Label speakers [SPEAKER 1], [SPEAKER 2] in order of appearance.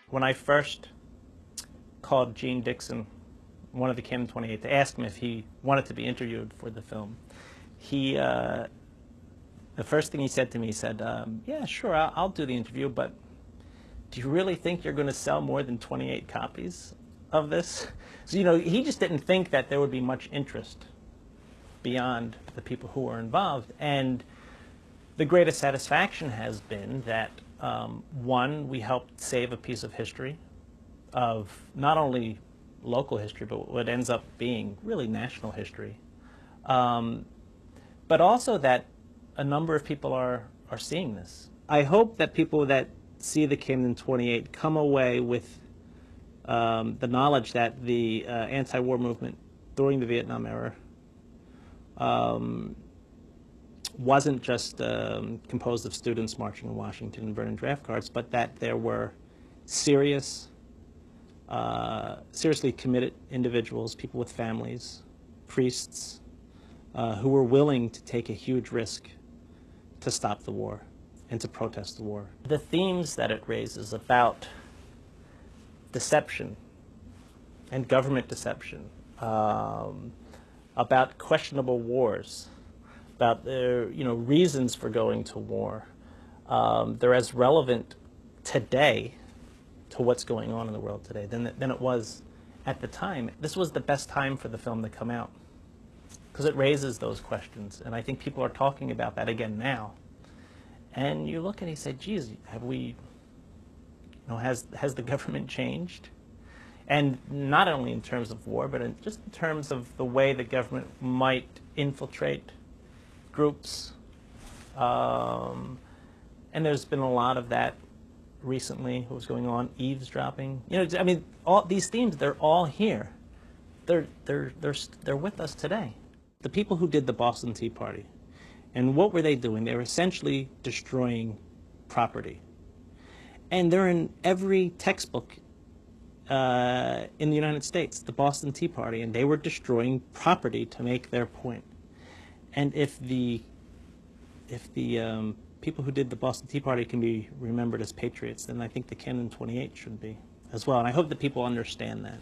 [SPEAKER 1] When I first called Gene Dixon, one of the Camden 28, to ask him if he wanted to be interviewed for the film, the first thing he said to me, he said, yeah, sure, I'll do the interview, but do you really think you're going to sell more than 28 copies of this? So, you know, he just didn't think that there would be much interest beyond the people who were involved. And the greatest satisfaction has been that, one, we helped save a piece of history, of not only local history, but what ends up being really national history. But also that a number of people are seeing this. I hope that people that see the Camden 28 come away with the knowledge that the anti-war movement during the Vietnam era wasn't just composed of students marching in Washington and burning draft cards, but that there were seriously committed individuals, people with families, priests, who were willing to take a huge risk to stop the war and to protest the war. The themes that it raises about deception and government deception, about questionable wars, about the reasons for going to war, they're as relevant today to what's going on in the world today than it was at the time. This was the best time for the film to come out because it raises those questions, and I think people are talking about that again now. And you look and you say, geez, have we, has the government changed? And not only in terms of war, but just in terms of the way the government might infiltrate groups. And there's been a lot of that recently, what was going on, eavesdropping. I mean, all these themes, they're all here. They're with us today. The people who did the Boston Tea Party, and what were they doing? They were essentially destroying property. And they're in every textbook in the United States, the Boston Tea Party, and they were destroying property to make their point. And if the people who did the Boston Tea Party can be remembered as patriots, then I think the Camden 28 should be as well. And I hope that people understand that.